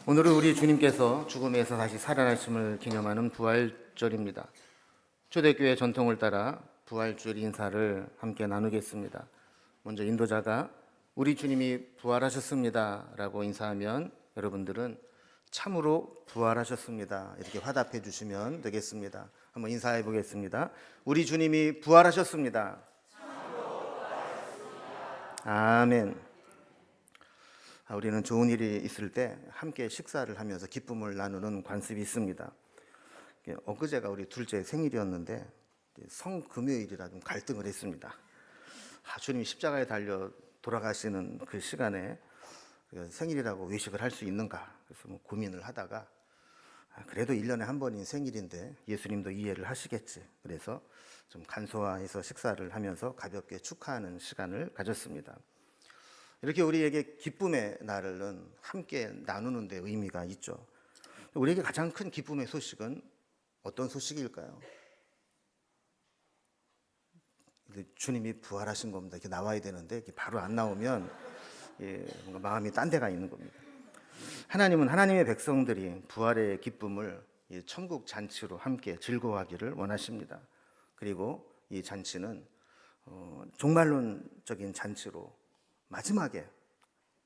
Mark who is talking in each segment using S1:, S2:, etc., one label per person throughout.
S1: 오늘은 우리 주님께서 죽음에서 다시 살아나심을 기념하는 부활절입니다. 초대교회 전통을 따라 부활절 인사를 함께 나누겠습니다. 먼저 인도자가 우리 주님이 부활하셨습니다 라고 인사하면 여러분들은 참으로 부활하셨습니다 이렇게 화답해 주시면 되겠습니다. 한번 인사해 보겠습니다. 우리 주님이 부활하셨습니다. 아멘. 우리는 좋은 일이 있을 때 함께 식사를 하면서 기쁨을 나누는 관습이 있습니다. 엊그제가 우리 둘째 생일이었는데 성금요일이라 좀 갈등을 했습니다. 주님이 십자가에 달려 돌아가시는 그 시간에 생일이라고 외식을 할 수 있는가, 그래서 고민을 하다가 그래도 1년에 한 번인 생일인데 예수님도 이해를 하시겠지, 그래서 좀 간소화해서 식사를 하면서 가볍게 축하하는 시간을 가졌습니다. 이렇게 우리에게 기쁨의 날은 함께 나누는 데 의미가 있죠. 우리에게 가장 큰 기쁨의 소식은 어떤 소식일까요? 주님이 부활하신 겁니다. 이렇게 나와야 되는데 이렇게 바로 안 나오면 뭔가 마음이 딴 데가 있는 겁니다. 하나님은 하나님의 백성들이 부활의 기쁨을 천국 잔치로 함께 즐거워하기를 원하십니다. 그리고 이 잔치는 종말론적인 잔치로 마지막에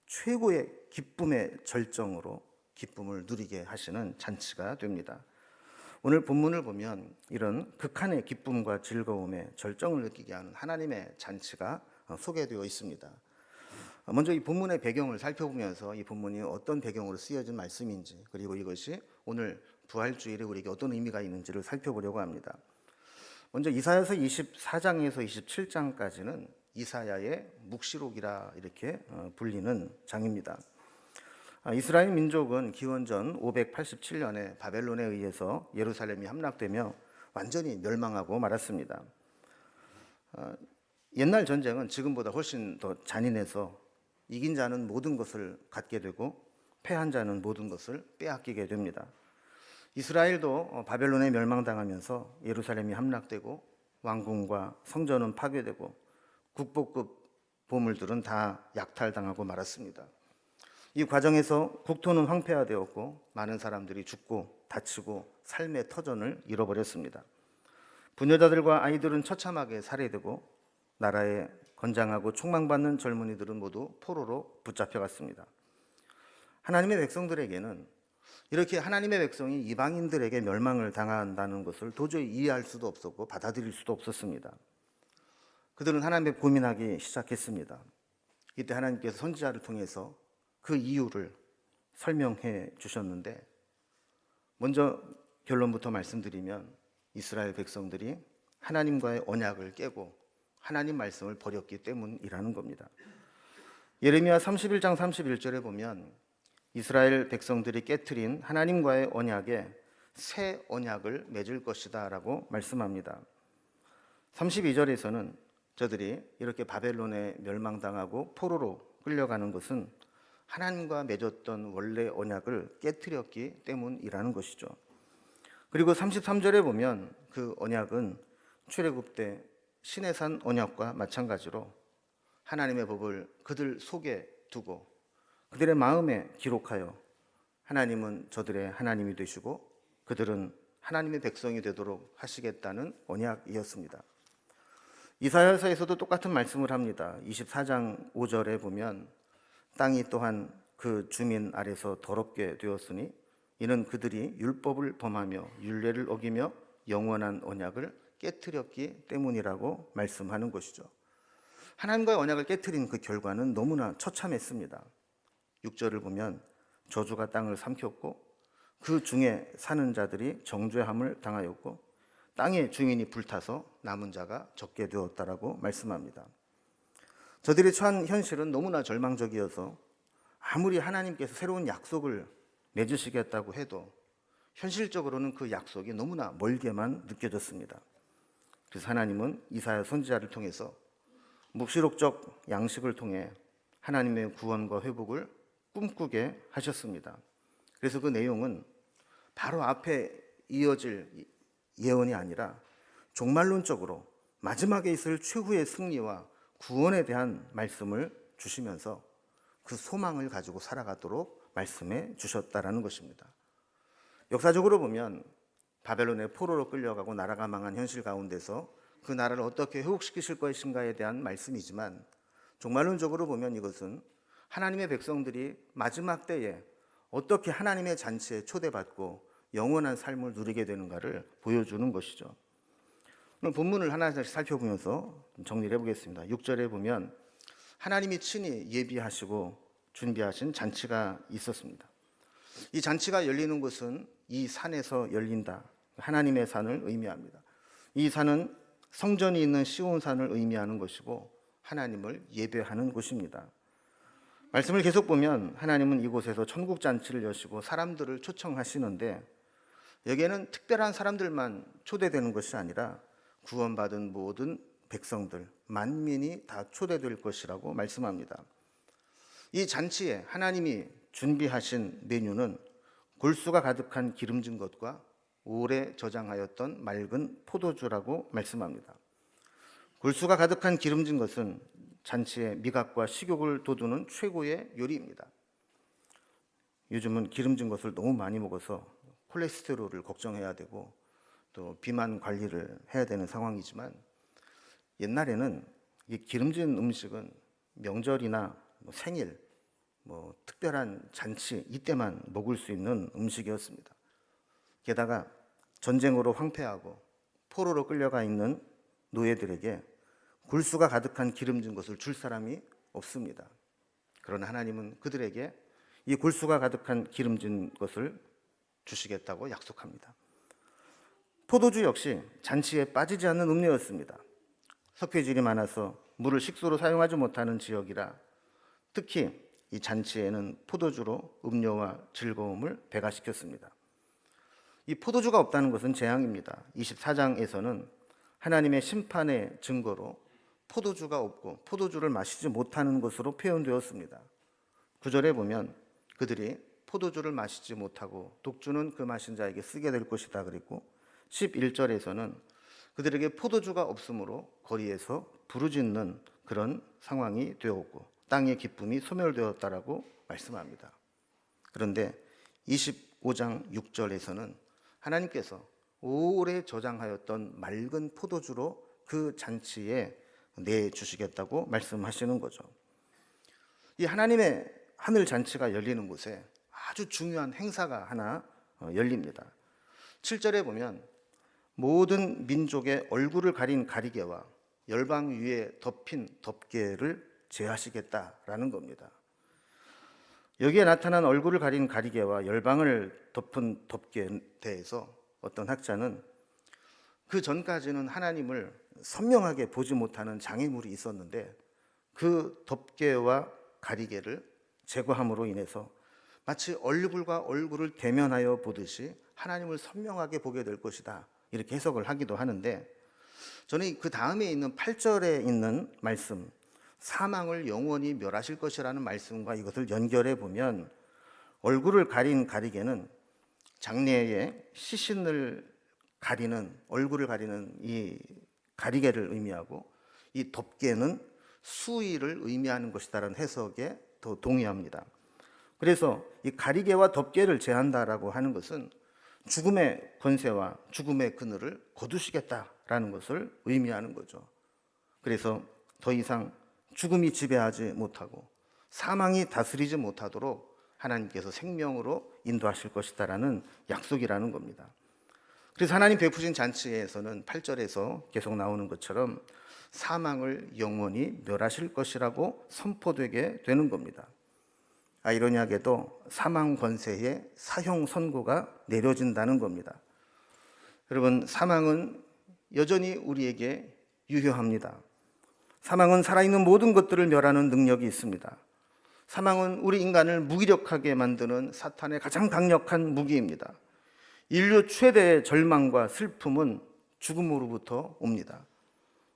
S1: 최고의 기쁨의 절정으로 기쁨을 누리게 하시는 잔치가 됩니다. 오늘 본문을 보면 이런 극한의 기쁨과 즐거움의 절정을 느끼게 하는 하나님의 잔치가 소개되어 있습니다. 먼저 이 본문의 배경을 살펴보면서 이 본문이 어떤 배경으로 쓰여진 말씀인지, 그리고 이것이 오늘 부활주일에 우리에게 어떤 의미가 있는지를 살펴보려고 합니다. 먼저 이사야서 24장에서 27장까지는 이사야의 묵시록이라 이렇게 불리는 장입니다. 이스라엘 민족은 기원전 587년에 바벨론에 의해서 예루살렘이 함락되며 완전히 멸망하고 말았습니다. 옛날 전쟁은 지금보다 훨씬 더 잔인해서 이긴 자는 모든 것을 갖게 되고 패한 자는 모든 것을 빼앗기게 됩니다. 이스라엘도 바벨론에 멸망당하면서 예루살렘이 함락되고 왕궁과 성전은 파괴되고 국보급 보물들은 다 약탈당하고 말았습니다. 이 과정에서 국토는 황폐화되었고 많은 사람들이 죽고 다치고 삶의 터전을 잃어버렸습니다. 부녀자들과 아이들은 처참하게 살해되고 나라에 건장하고 촉망받는 젊은이들은 모두 포로로 붙잡혀갔습니다. 하나님의 백성들에게는 이렇게 하나님의 백성이 이방인들에게 멸망을 당한다는 것을 도저히 이해할 수도 없었고 받아들일 수도 없었습니다. 그들은 하나님께 고민하기 시작했습니다. 이때 하나님께서 선지자를 통해서 그 이유를 설명해 주셨는데, 먼저 결론부터 말씀드리면 이스라엘 백성들이 하나님과의 언약을 깨고 하나님 말씀을 버렸기 때문이라는 겁니다. 예레미야 31장 31절에 보면 이스라엘 백성들이 깨트린 하나님과의 언약에 새 언약을 맺을 것이다 라고 말씀합니다. 32절에서는 저들이 이렇게 바벨론에 멸망당하고 포로로 끌려가는 것은 하나님과 맺었던 원래 언약을 깨트렸기 때문이라는 것이죠. 그리고 33절에 보면 그 언약은 출애굽 때 시내산 언약과 마찬가지로 하나님의 법을 그들 속에 두고 그들의 마음에 기록하여 하나님은 저들의 하나님이 되시고 그들은 하나님의 백성이 되도록 하시겠다는 언약이었습니다. 이사야서에서도 똑같은 말씀을 합니다. 24장 5절에 보면 땅이 또한 그 주민 아래서 더럽게 되었으니 이는 그들이 율법을 범하며 율례를 어기며 영원한 언약을 깨트렸기 때문이라고 말씀하는 것이죠. 하나님과의 언약을 깨트린 그 결과는 너무나 처참했습니다. 6절을 보면 저주가 땅을 삼켰고 그 중에 사는 자들이 정죄함을 당하였고 땅의 주민이 불타서 남은 자가 적게 되었다라고 말씀합니다. 저들이 처한 현실은 너무나 절망적이어서 아무리 하나님께서 새로운 약속을 맺으시겠다고 해도 현실적으로는 그 약속이 너무나 멀게만 느껴졌습니다. 그래서 하나님은 이사야 선지자를 통해서 묵시록적 양식을 통해 하나님의 구원과 회복을 꿈꾸게 하셨습니다. 그래서 그 내용은 바로 앞에 이어질 예언이 아니라 종말론적으로 마지막에 있을 최후의 승리와 구원에 대한 말씀을 주시면서 그 소망을 가지고 살아가도록 말씀해 주셨다라는 것입니다. 역사적으로 보면 바벨론의 포로로 끌려가고 나라가 망한 현실 가운데서 그 나라를 어떻게 회복시키실 것인가에 대한 말씀이지만, 종말론적으로 보면 이것은 하나님의 백성들이 마지막 때에 어떻게 하나님의 잔치에 초대받고 영원한 삶을 누리게 되는가를 보여주는 것이죠. 오늘 본문을 하나씩 살펴보면서 정리를 해보겠습니다. 6절에 보면 하나님이 친히 예비하시고 준비하신 잔치가 있었습니다. 이 잔치가 열리는 곳은 이 산에서 열린다. 하나님의 산을 의미합니다. 이 산은 성전이 있는 시온산을 의미하는 것이고 하나님을 예배하는 곳입니다. 말씀을 계속 보면 하나님은 이곳에서 천국 잔치를 여시고 사람들을 초청하시는데, 여기에는 특별한 사람들만 초대되는 것이 아니라 구원받은 모든 백성들, 만민이 다 초대될 것이라고 말씀합니다. 이 잔치에 하나님이 준비하신 메뉴는 골수가 가득한 기름진 것과 오래 저장하였던 맑은 포도주라고 말씀합니다. 골수가 가득한 기름진 것은 잔치에 미각과 식욕을 돋우는 최고의 요리입니다. 요즘은 기름진 것을 너무 많이 먹어서 콜레스테롤을 걱정해야 되고 또 비만 관리를 해야 되는 상황이지만, 옛날에는 이 기름진 음식은 명절이나 생일, 특별한 잔치 이때만 먹을 수 있는 음식이었습니다. 게다가 전쟁으로 황폐하고 포로로 끌려가 있는 노예들에게 굴수가 가득한 기름진 것을 줄 사람이 없습니다. 그러나 하나님은 그들에게 이 굴수가 가득한 기름진 것을 주시겠다고 약속합니다. 포도주 역시 잔치에 빠지지 않는 음료였습니다. 석회질이 많아서 물을 식수로 사용하지 못하는 지역이라 특히 이 잔치에는 포도주로 음료와 즐거움을 배가시켰습니다. 이 포도주가 없다는 것은 재앙입니다. 24장에서는 하나님의 심판의 증거로 포도주가 없고 포도주를 마시지 못하는 것으로 표현되었습니다. 9절에 보면 그들이 포도주를 마시지 못하고 독주는 그 마신 자에게 쓰게 될 것이다 그랬고, 11절에서는 그들에게 포도주가 없으므로 거리에서 부르짖는 그런 상황이 되었고 땅의 기쁨이 소멸되었다라고 말씀합니다. 그런데 25장 6절에서는 하나님께서 오래 저장하였던 맑은 포도주로 그 잔치에 내주시겠다고 말씀하시는 거죠. 이 하나님의 하늘 잔치가 열리는 곳에 아주 중요한 행사가 하나 열립니다. 7절에 보면 모든 민족의 얼굴을 가린 가리개와 열방 위에 덮인 덮개를 제하시겠다라는 겁니다. 여기에 나타난 얼굴을 가린 가리개와 열방을 덮은 덮개에 대해서 어떤 학자는 그 전까지는 하나님을 선명하게 보지 못하는 장애물이 있었는데 그 덮개와 가리개를 제거함으로 인해서 마치 얼굴과 얼굴을 대면하여 보듯이 하나님을 선명하게 보게 될 것이다, 이렇게 해석을 하기도 하는데, 저는 그 다음에 있는 8절에 있는 말씀, 사망을 영원히 멸하실 것이라는 말씀과 이것을 연결해 보면 얼굴을 가린 가리개는 장래의 시신을 가리는, 얼굴을 가리는 이 가리개를 의미하고, 이 덮개는 수의를 의미하는 것이다라는 해석에 더 동의합니다. 그래서 이 가리개와 덮개를 제한다라고 하는 것은 죽음의 권세와 죽음의 그늘을 거두시겠다라는 것을 의미하는 거죠. 그래서 더 이상 죽음이 지배하지 못하고 사망이 다스리지 못하도록 하나님께서 생명으로 인도하실 것이다라는 약속이라는 겁니다. 그래서 하나님 베푸신 잔치에서는 8절에서 계속 나오는 것처럼 사망을 영원히 멸하실 것이라고 선포되게 되는 겁니다. 아이러니하게도 사망 권세의 사형 선고가 내려진다는 겁니다. 여러분, 사망은 여전히 우리에게 유효합니다. 사망은 살아있는 모든 것들을 멸하는 능력이 있습니다. 사망은 우리 인간을 무기력하게 만드는 사탄의 가장 강력한 무기입니다. 인류 최대의 절망과 슬픔은 죽음으로부터 옵니다.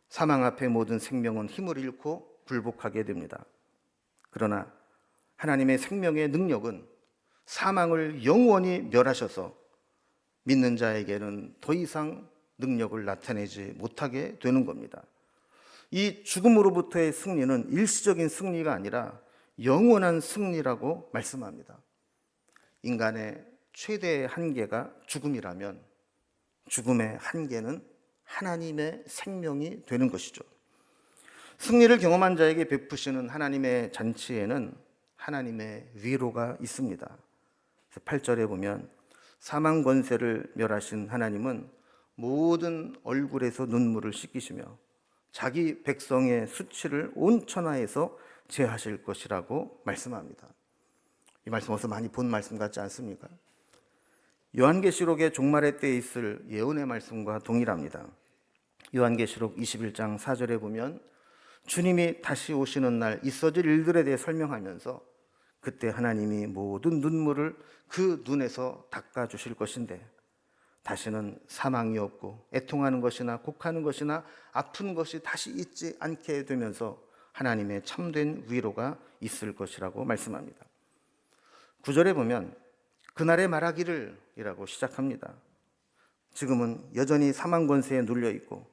S1: 사망 앞에 모든 생명은 힘을 잃고 굴복하게 됩니다. 그러나 하나님의 생명의 능력은 사망을 영원히 멸하셔서 믿는 자에게는 더 이상 능력을 나타내지 못하게 되는 겁니다. 이 죽음으로부터의 승리는 일시적인 승리가 아니라 영원한 승리라고 말씀합니다. 인간의 최대의 한계가 죽음이라면 죽음의 한계는 하나님의 생명이 되는 것이죠. 승리를 경험한 자에게 베푸시는 하나님의 잔치에는 하나님의 위로가 있습니다. 8절에 보면 사망 권세를 멸하신 하나님은 모든 얼굴에서 눈물을 씻기시며 자기 백성의 수치를 온 천하에서 제하실 것이라고 말씀합니다. 이 말씀 어디서 많이 본 말씀 같지 않습니까? 요한계시록의 종말의 때에 있을 예언의 말씀과 동일합니다. 요한계시록 21장 4절에 보면 주님이 다시 오시는 날 있어질 일들에 대해 설명하면서 그때 하나님이 모든 눈물을 그 눈에서 닦아주실 것인데 다시는 사망이 없고 애통하는 것이나 곡하는 것이나 아픈 것이 다시 있지 않게 되면서 하나님의 참된 위로가 있을 것이라고 말씀합니다. 9절에 보면 그날에 말하기를 이라고 시작합니다. 지금은 여전히 사망 권세에 눌려 있고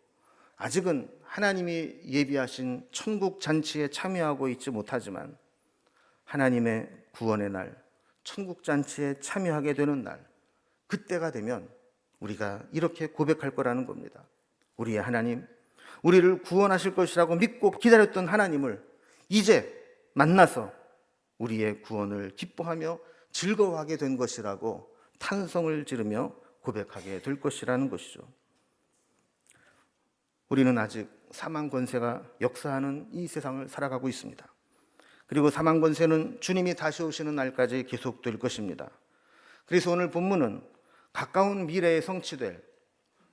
S1: 아직은 하나님이 예비하신 천국 잔치에 참여하고 있지 못하지만 하나님의 구원의 날, 천국 잔치에 참여하게 되는 날, 그때가 되면 우리가 이렇게 고백할 거라는 겁니다. 우리의 하나님, 우리를 구원하실 것이라고 믿고 기다렸던 하나님을 이제 만나서 우리의 구원을 기뻐하며 즐거워하게 된 것이라고 탄성을 지르며 고백하게 될 것이라는 것이죠. 우리는 아직 사망 권세가 역사하는 이 세상을 살아가고 있습니다. 그리고 사망 권세는 주님이 다시 오시는 날까지 계속될 것입니다. 그래서 오늘 본문은 가까운 미래에 성취될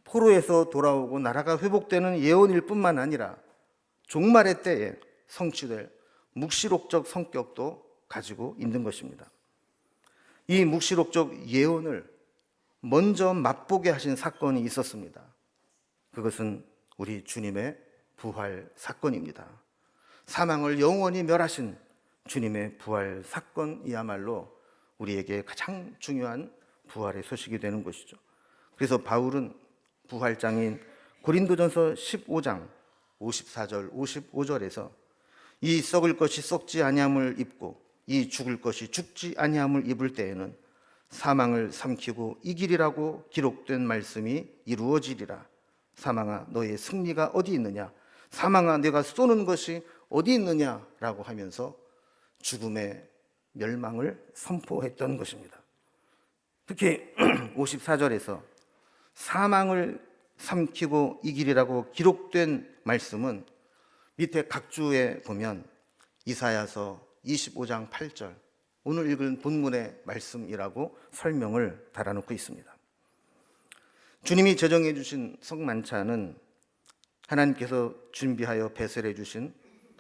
S1: 포로에서 돌아오고 나라가 회복되는 예언일 뿐만 아니라 종말의 때에 성취될 묵시록적 성격도 가지고 있는 것입니다. 이 묵시록적 예언을 먼저 맛보게 하신 사건이 있었습니다. 그것은 우리 주님의 부활 사건입니다. 사망을 영원히 멸하신 주님의 부활 사건이야말로 우리에게 가장 중요한 부활의 소식이 되는 것이죠. 그래서 바울은 부활장인 고린도전서 15장 54절 55절에서 이 썩을 것이 썩지 아니함을 입고 이 죽을 것이 죽지 아니함을 입을 때에는 사망을 삼키고 이기리라고 기록된 말씀이 이루어지리라. 사망아 너의 승리가 어디 있느냐, 사망아 내가 쏘는 것이 어디 있느냐라고 하면서 죽음의 멸망을 선포했던 것입니다. 특히 54절에서 사망을 삼키고 이기리라고 기록된 말씀은 밑에 각주에 보면 이사야서 25장 8절 오늘 읽은 본문의 말씀이라고 설명을 달아놓고 있습니다. 주님이 제정해 주신 성만찬은 하나님께서 준비하여 배설해 주신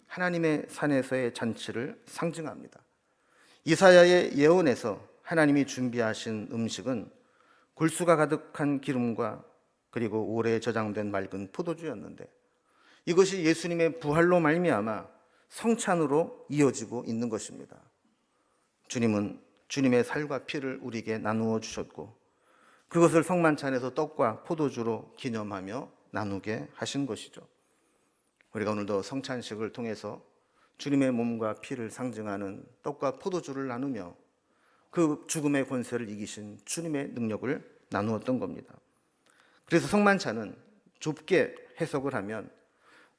S1: 하나님의 산에서의 잔치를 상징합니다. 이사야의 예언에서 하나님이 준비하신 음식은 골수가 가득한 기름과 그리고 오래 저장된 맑은 포도주였는데 이것이 예수님의 부활로 말미암아 성찬으로 이어지고 있는 것입니다. 주님은 주님의 살과 피를 우리에게 나누어 주셨고 그것을 성만찬에서 떡과 포도주로 기념하며 나누게 하신 것이죠. 우리가 오늘도 성찬식을 통해서 주님의 몸과 피를 상징하는 떡과 포도주를 나누며 그 죽음의 권세를 이기신 주님의 능력을 나누었던 겁니다. 그래서 성만찬은 좁게 해석을 하면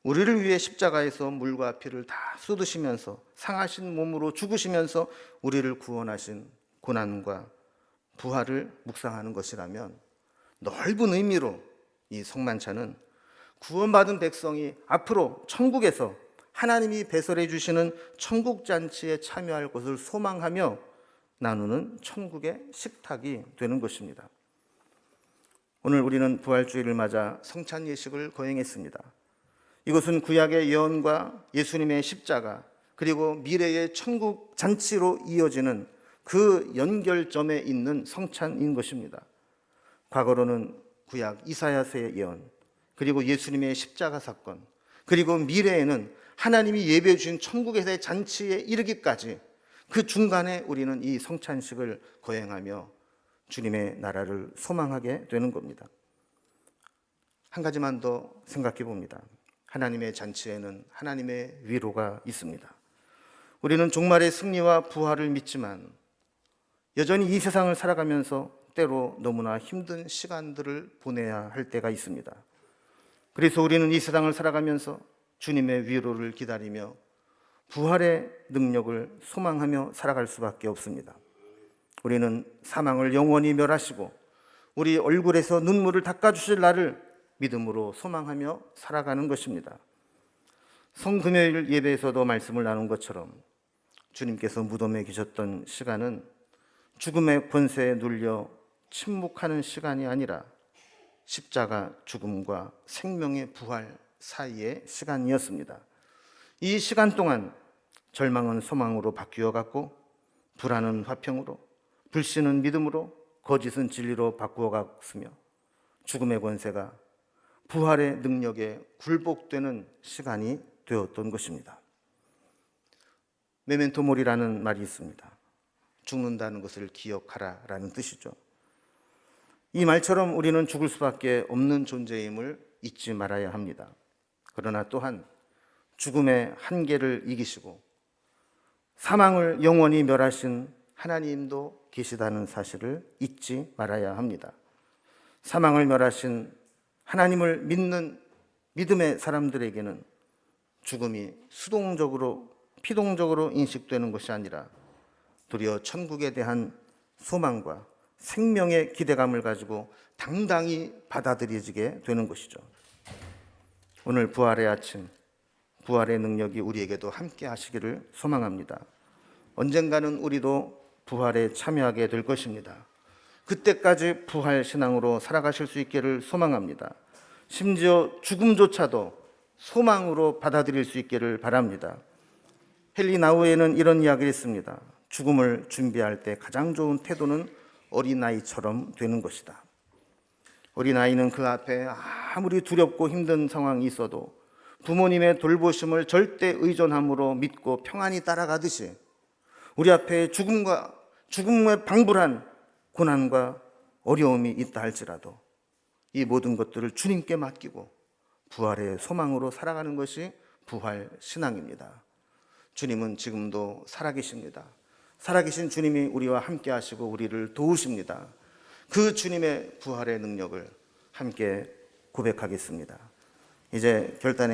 S1: 우리를 위해 십자가에서 물과 피를 다 쏟으시면서 상하신 몸으로 죽으시면서 우리를 구원하신 고난과 부활을 묵상하는 것이라면, 넓은 의미로 이 성만찬은 구원받은 백성이 앞으로 천국에서 하나님이 배설해 주시는 천국 잔치에 참여할 것을 소망하며 나누는 천국의 식탁이 되는 것입니다. 오늘 우리는 부활주일을 맞아 성찬 예식을 거행했습니다. 이것은 구약의 예언과 예수님의 십자가 그리고 미래의 천국 잔치로 이어지는 그 연결점에 있는 성찬인 것입니다. 과거로는 구약 이사야서의 예언, 그리고 예수님의 십자가 사건, 그리고 미래에는 하나님이 예배해 주신 천국의 잔치에 이르기까지 그 중간에 우리는 이 성찬식을 거행하며 주님의 나라를 소망하게 되는 겁니다. 한 가지만 더 생각해 봅니다. 하나님의 잔치에는 하나님의 위로가 있습니다. 우리는 종말의 승리와 부활을 믿지만 여전히 이 세상을 살아가면서 때로 너무나 힘든 시간들을 보내야 할 때가 있습니다. 그래서 우리는 이 세상을 살아가면서 주님의 위로를 기다리며 부활의 능력을 소망하며 살아갈 수밖에 없습니다. 우리는 사망을 영원히 멸하시고 우리 얼굴에서 눈물을 닦아주실 날을 믿음으로 소망하며 살아가는 것입니다. 성금요일 예배에서도 말씀을 나눈 것처럼 주님께서 무덤에 계셨던 시간은 죽음의 권세에 눌려 침묵하는 시간이 아니라 십자가 죽음과 생명의 부활 사이의 시간이었습니다. 이 시간 동안 절망은 소망으로 바뀌어 갔고, 불안은 화평으로, 불신은 믿음으로, 거짓은 진리로 바꾸어 갔으며, 죽음의 권세가 부활의 능력에 굴복되는 시간이 되었던 것입니다. 메멘토 모리라는 말이 있습니다. 죽는다는 것을 기억하라라는 뜻이죠. 이 말처럼 우리는 죽을 수밖에 없는 존재임을 잊지 말아야 합니다. 그러나 또한 죽음의 한계를 이기시고 사망을 영원히 멸하신 하나님도 계시다는 사실을 잊지 말아야 합니다. 사망을 멸하신 하나님을 믿는 믿음의 사람들에게는 죽음이 수동적으로, 피동적으로 인식되는 것이 아니라 도리어 천국에 대한 소망과 생명의 기대감을 가지고 당당히 받아들여지게 되는 것이죠. 오늘 부활의 아침, 부활의 능력이 우리에게도 함께 하시기를 소망합니다. 언젠가는 우리도 부활에 참여하게 될 것입니다. 그때까지 부활 신앙으로 살아가실 수 있기를 소망합니다. 심지어 죽음조차도 소망으로 받아들일 수 있기를 바랍니다. 헨리 나우에는 이런 이야기를 했습니다. 죽음을 준비할 때 가장 좋은 태도는 어린아이처럼 되는 것이다. 어린아이는 그 앞에 아무리 두렵고 힘든 상황이 있어도 부모님의 돌보심을 절대 의존함으로 믿고 평안히 따라가듯이 우리 앞에 죽음의 방불한 고난과 어려움이 있다 할지라도 이 모든 것들을 주님께 맡기고 부활의 소망으로 살아가는 것이 부활 신앙입니다. 주님은 지금도 살아계십니다. 살아계신 주님이 우리와 함께 하시고 우리를 도우십니다. 그 주님의 부활의 능력을 함께 고백하겠습니다. 이제 결단의